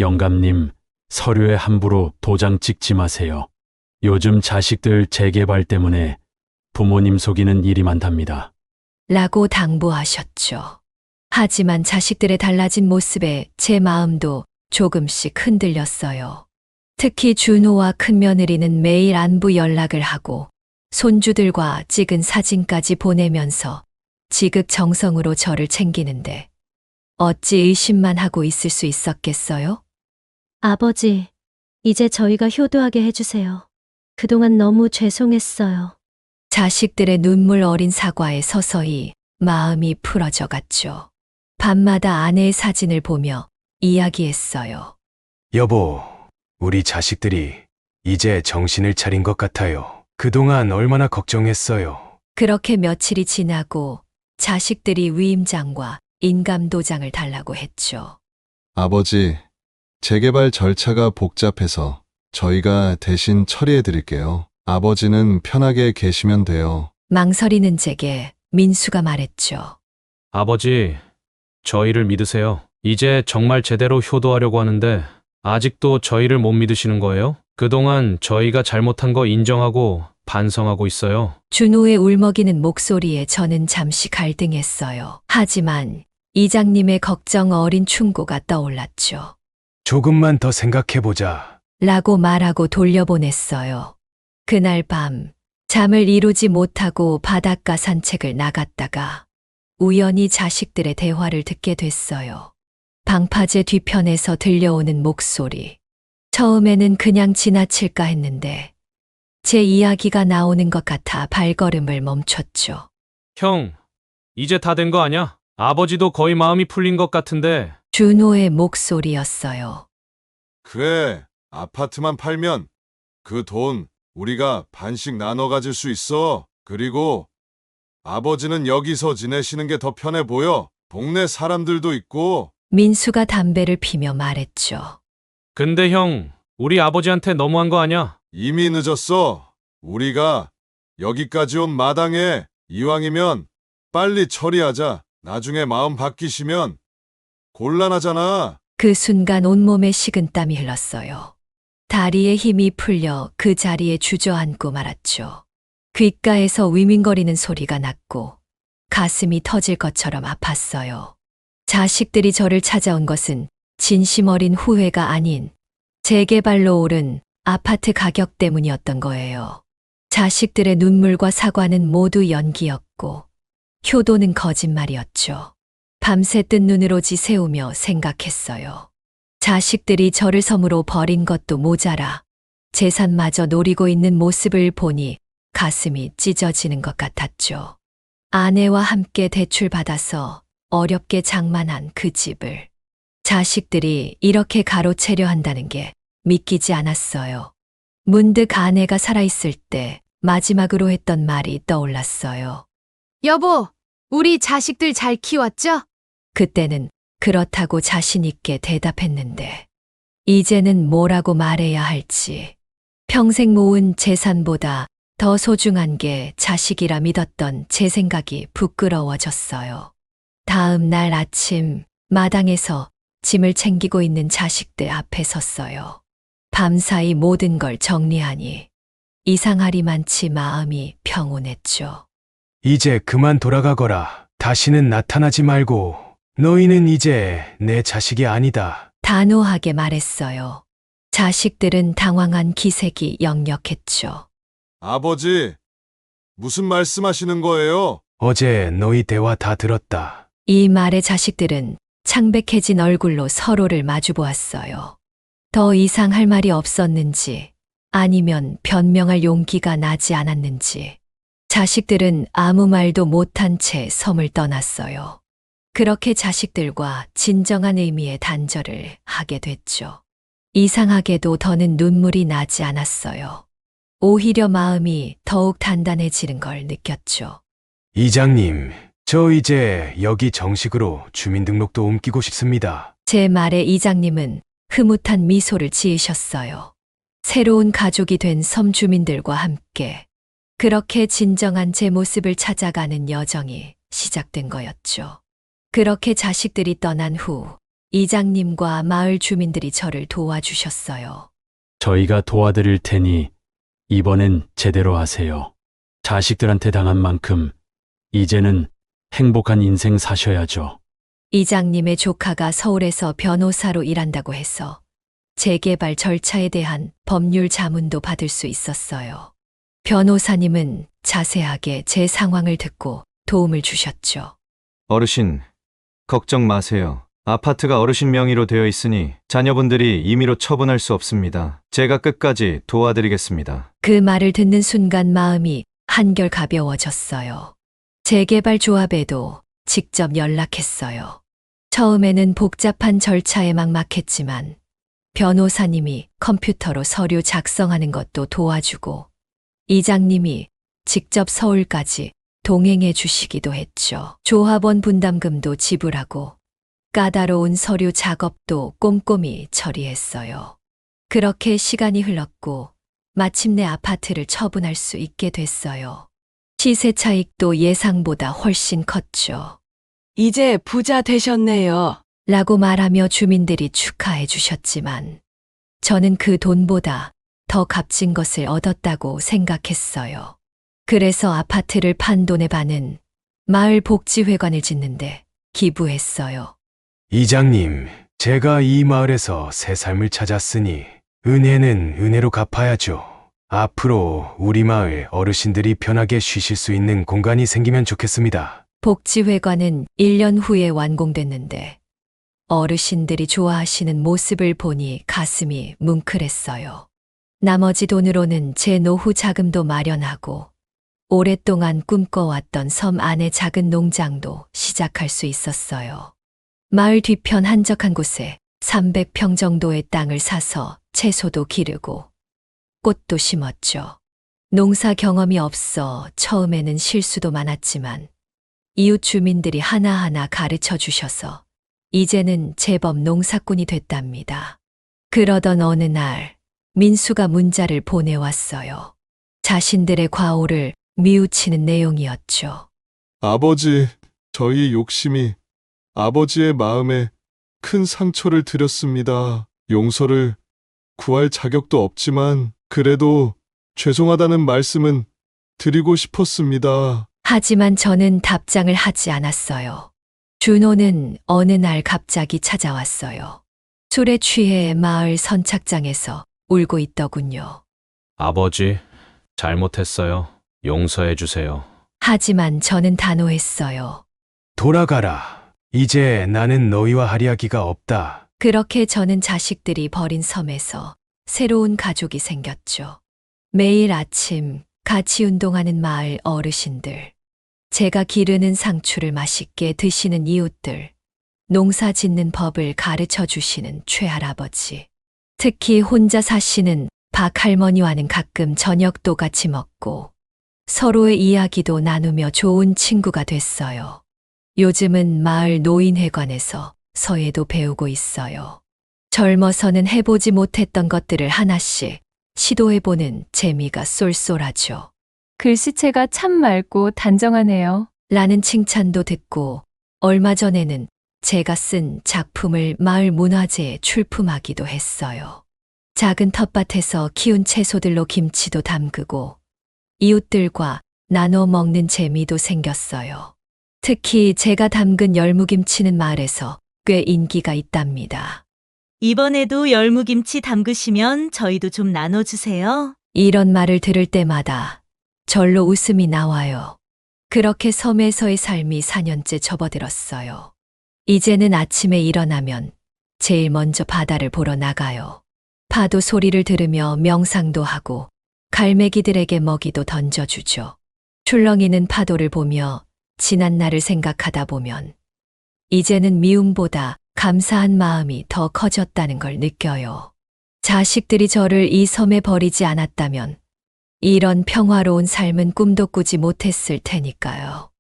영감님, 서류에 함부로 도장 찍지 마세요. 요즘 자식들 재개발 때문에 부모님 속이는 일이 많답니다. 라고 당부하셨죠. 하지만 자식들의 달라진 모습에 제 마음도 조금씩 흔들렸어요. 특히 준호와 큰며느리는 매일 안부 연락을 하고 손주들과 찍은 사진까지 보내면서 지극정성으로 저를 챙기는데 어찌 의심만 하고 있을 수 있었겠어요? 아버지, 이제 저희가 효도하게 해주세요. 그동안 너무 죄송했어요. 자식들의 눈물 어린 사과에 서서히 마음이 풀어져 갔죠. 밤마다 아내의 사진을 보며 이야기했어요. 여보, 우리 자식들이 이제 정신을 차린 것 같아요. 그동안 얼마나 걱정했어요. 그렇게 며칠이 지나고 자식들이 위임장과 인감도장을 달라고 했죠. 아버지, 재개발 절차가 복잡해서 저희가 대신 처리해 드릴게요. 아버지는 편하게 계시면 돼요. 망설이는 제게 민수가 말했죠. 아버지, 저희를 믿으세요. 이제 정말 제대로 효도하려고 하는데 아직도 저희를 못 믿으시는 거예요? 그동안 저희가 잘못한 거 인정하고 반성하고 있어요. 준호의 울먹이는 목소리에 저는 잠시 갈등했어요. 하지만 이장님의 걱정 어린 충고가 떠올랐죠. 조금만 더 생각해보자. 라고 말하고 돌려보냈어요. 그날 밤 잠을 이루지 못하고 바닷가 산책을 나갔다가 우연히 자식들의 대화를 듣게 됐어요. 방파제 뒤편에서 들려오는 목소리. 처음에는 그냥 지나칠까 했는데 제 이야기가 나오는 것 같아 발걸음을 멈췄죠. 형, 이제 다 된 거 아냐? 아버지도 거의 마음이 풀린 것 같은데. 준호의 목소리였어요. 그래, 아파트만 팔면 그 돈 우리가 반씩 나눠 가질 수 있어. 그리고 아버지는 여기서 지내시는 게 더 편해 보여. 동네 사람들도 있고. 민수가 담배를 피며 말했죠. 근데 형, 우리 아버지한테 너무한 거 아냐? 이미 늦었어. 우리가 여기까지 온 마당에 이왕이면 빨리 처리하자. 나중에 마음 바뀌시면 곤란하잖아. 그 순간 온몸에 식은땀이 흘렀어요. 다리에 힘이 풀려 그 자리에 주저앉고 말았죠. 귓가에서 위민거리는 소리가 났고 가슴이 터질 것처럼 아팠어요. 자식들이 저를 찾아온 것은 진심 어린 후회가 아닌 재개발로 오른 아파트 가격 때문이었던 거예요. 자식들의 눈물과 사과는 모두 연기였고 효도는 거짓말이었죠. 밤새 뜬 눈으로 지새우며 생각했어요. 자식들이 저를 섬으로 버린 것도 모자라 재산마저 노리고 있는 모습을 보니 가슴이 찢어지는 것 같았죠. 아내와 함께 대출받아서 어렵게 장만한 그 집을 자식들이 이렇게 가로채려 한다는 게 믿기지 않았어요. 문득 아내가 살아있을 때 마지막으로 했던 말이 떠올랐어요. 여보, 우리 자식들 잘 키웠죠? 그때는 그렇다고 자신 있게 대답했는데, 이제는 뭐라고 말해야 할지. 평생 모은 재산보다 더 소중한 게 자식이라 믿었던 제 생각이 부끄러워졌어요. 다음 날 아침, 마당에서 짐을 챙기고 있는 자식들 앞에 섰어요. 밤사이 모든 걸 정리하니 이상하리만치 마음이 평온했죠. 이제 그만 돌아가거라. 다시는 나타나지 말고. 너희는 이제 내 자식이 아니다. 단호하게 말했어요. 자식들은 당황한 기색이 역력했죠. 아버지, 무슨 말씀하시는 거예요? 어제 너희 대화 다 들었다. 이 말에 자식들은 창백해진 얼굴로 서로를 마주보았어요. 더 이상 할 말이 없었는지, 아니면 변명할 용기가 나지 않았는지, 자식들은 아무 말도 못한 채 섬을 떠났어요. 그렇게 자식들과 진정한 의미의 단절을 하게 됐죠. 이상하게도 더는 눈물이 나지 않았어요. 오히려 마음이 더욱 단단해지는 걸 느꼈죠. 이장님, 저 이제 여기 정식으로 주민등록도 옮기고 싶습니다. 제 말에 이장님은 흐뭇한 미소를 지으셨어요. 새로운 가족이 된 섬 주민들과 함께 그렇게 진정한 제 모습을 찾아가는 여정이 시작된 거였죠. 그렇게 자식들이 떠난 후 이장님과 마을 주민들이 저를 도와주셨어요. 저희가 도와드릴 테니 이번엔 제대로 하세요. 자식들한테 당한 만큼 이제는 행복한 인생 사셔야죠. 이장님의 조카가 서울에서 변호사로 일한다고 해서 재개발 절차에 대한 법률 자문도 받을 수 있었어요. 변호사님은 자세하게 제 상황을 듣고 도움을 주셨죠. 어르신, 걱정 마세요. 아파트가 어르신 명의로 되어 있으니 자녀분들이 임의로 처분할 수 없습니다. 제가 끝까지 도와드리겠습니다. 그 말을 듣는 순간 마음이 한결 가벼워졌어요. 재개발 조합에도 직접 연락했어요. 처음에는 복잡한 절차에 막막했지만 변호사님이 컴퓨터로 서류 작성하는 것도 도와주고 이장님이 직접 서울까지 동행해 주시기도 했죠. 조합원 분담금도 지불하고 까다로운 서류 작업도 꼼꼼히 처리했어요. 그렇게 시간이 흘렀고 마침내 아파트를 처분할 수 있게 됐어요. 시세 차익도 예상보다 훨씬 컸죠. 이제 부자 되셨네요. 라고 말하며 주민들이 축하해 주셨지만 저는 그 돈보다 더 값진 것을 얻었다고 생각했어요. 그래서 아파트를 판 돈의 반은 마을 복지회관을 짓는데 기부했어요. 이장님, 제가 이 마을에서 새 삶을 찾았으니 은혜는 은혜로 갚아야죠. 앞으로 우리 마을 어르신들이 편하게 쉬실 수 있는 공간이 생기면 좋겠습니다. 복지회관은 1년 후에 완공됐는데 어르신들이 좋아하시는 모습을 보니 가슴이 뭉클했어요. 나머지 돈으로는 제 노후 자금도 마련하고 오랫동안 꿈꿔왔던 섬 안의 작은 농장도 시작할 수 있었어요. 마을 뒤편 한적한 곳에 300평 정도의 땅을 사서 채소도 기르고 꽃도 심었죠. 농사 경험이 없어 처음에는 실수도 많았지만 이웃 주민들이 하나하나 가르쳐 주셔서 이제는 제법 농사꾼이 됐답니다. 그러던 어느 날 민수가 문자를 보내왔어요. 자신들의 과오를 미우치는 내용이었죠. 아버지, 저희 욕심이 아버지의 마음에 큰 상처를 드렸습니다. 용서를 구할 자격도 없지만 그래도 죄송하다는 말씀은 드리고 싶었습니다. 하지만 저는 답장을 하지 않았어요. 준호는 어느 날 갑자기 찾아왔어요. 술에 취해 마을 선착장에서 울고 있더군요. 아버지, 잘못했어요. 용서해 주세요. 하지만 저는 단호했어요. 돌아가라. 이제 나는 너희와 할 이야기가 없다. 그렇게 저는 자식들이 버린 섬에서 새로운 가족이 생겼죠. 매일 아침 같이 운동하는 마을 어르신들, 제가 기르는 상추를 맛있게 드시는 이웃들, 농사 짓는 법을 가르쳐 주시는 최할아버지, 특히 혼자 사시는 박 할머니와는 가끔 저녁도 같이 먹고 서로의 이야기도 나누며 좋은 친구가 됐어요. 요즘은 마을 노인회관에서 서예도 배우고 있어요. 젊어서는 해보지 못했던 것들을 하나씩 시도해보는 재미가 쏠쏠하죠. 글씨체가 참 맑고 단정하네요. 라는 칭찬도 듣고 얼마 전에는 제가 쓴 작품을 마을 문화재에 출품하기도 했어요. 작은 텃밭에서 키운 채소들로 김치도 담그고 이웃들과 나눠 먹는 재미도 생겼어요. 특히 제가 담근 열무김치는 마을에서 꽤 인기가 있답니다. 이번에도 열무김치 담그시면 저희도 좀 나눠주세요. 이런 말을 들을 때마다 절로 웃음이 나와요. 그렇게 섬에서의 삶이 4년째 접어들었어요. 이제는 아침에 일어나면 제일 먼저 바다를 보러 나가요. 파도 소리를 들으며 명상도 하고 갈매기들에게 먹이도 던져주죠. 출렁이는 파도를 보며 지난 날을 생각하다 보면 이제는 미움보다 감사한 마음이 더 커졌다는 걸 느껴요. 자식들이 저를 이 섬에 버리지 않았다면 이런 평화로운 삶은 꿈도 꾸지 못했을 테니까요.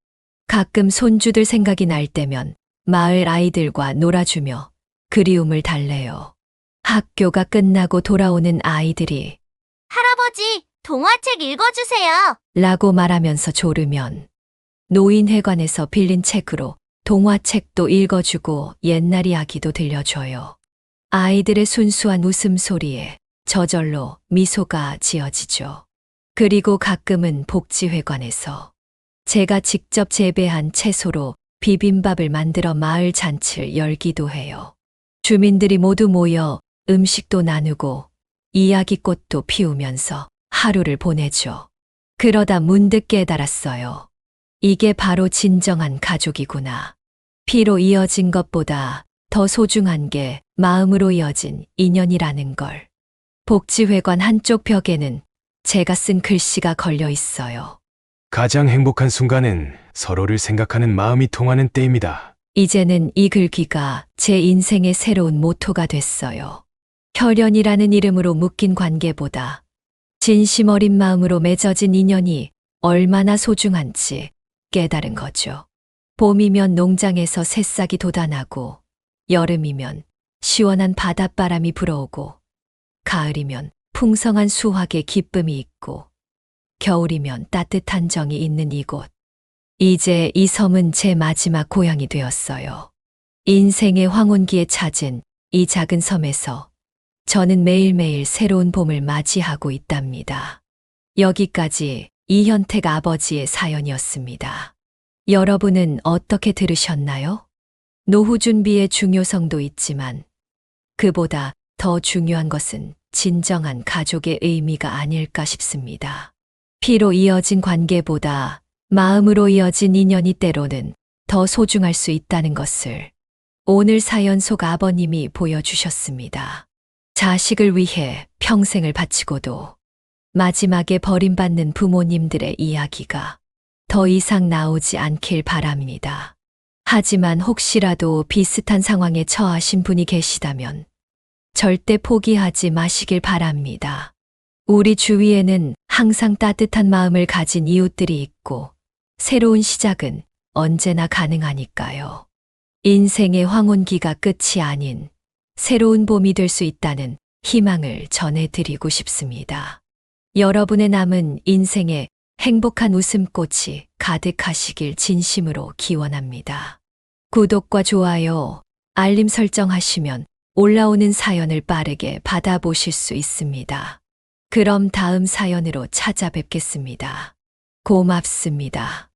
가끔 손주들 생각이 날 때면 마을 아이들과 놀아주며 그리움을 달래요. 학교가 끝나고 돌아오는 아이들이 할아버지, 동화책 읽어주세요. 라고 말하면서 졸으면 노인회관에서 빌린 책으로 동화책도 읽어주고 옛날 이야기도 들려줘요. 아이들의 순수한 웃음소리에 저절로 미소가 지어지죠. 그리고 가끔은 복지회관에서 제가 직접 재배한 채소로 비빔밥을 만들어 마을 잔치를 열기도 해요. 주민들이 모두 모여 음식도 나누고 이야기꽃도 피우면서 하루를 보내죠. 그러다 문득 깨달았어요. 이게 바로 진정한 가족이구나. 피로 이어진 것보다 더 소중한 게 마음으로 이어진 인연이라는 걸. 복지회관 한쪽 벽에는 제가 쓴 글씨가 걸려 있어요. 가장 행복한 순간은 서로를 생각하는 마음이 통하는 때입니다. 이제는 이 글귀가 제 인생의 새로운 모토가 됐어요. 혈연이라는 이름으로 묶인 관계보다 진심 어린 마음으로 맺어진 인연이 얼마나 소중한지 깨달은 거죠. 봄이면 농장에서 새싹이 돋아나고 여름이면 시원한 바닷바람이 불어오고 가을이면 풍성한 수확의 기쁨이 있고 겨울이면 따뜻한 정이 있는 이곳. 이제 이 섬은 제 마지막 고향이 되었어요. 인생의 황혼기에 찾은 이 작은 섬에서 저는 매일매일 새로운 봄을 맞이하고 있답니다. 여기까지 이현택 아버지의 사연이었습니다. 여러분은 어떻게 들으셨나요? 노후 준비의 중요성도 있지만 그보다 더 중요한 것은 진정한 가족의 의미가 아닐까 싶습니다. 피로 이어진 관계보다 마음으로 이어진 인연이 때로는 더 소중할 수 있다는 것을 오늘 사연 속 아버님이 보여주셨습니다. 자식을 위해 평생을 바치고도 마지막에 버림받는 부모님들의 이야기가 더 이상 나오지 않길 바랍니다. 하지만 혹시라도 비슷한 상황에 처하신 분이 계시다면 절대 포기하지 마시길 바랍니다. 우리 주위에는 항상 따뜻한 마음을 가진 이웃들이 있고 새로운 시작은 언제나 가능하니까요. 인생의 황혼기가 끝이 아닌 새로운 봄이 될 수 있다는 희망을 전해드리고 싶습니다. 여러분의 남은 인생에 행복한 웃음꽃이 가득하시길 진심으로 기원합니다. 구독과 좋아요, 알림 설정하시면 올라오는 사연을 빠르게 받아보실 수 있습니다. 그럼 다음 사연으로 찾아뵙겠습니다. 고맙습니다.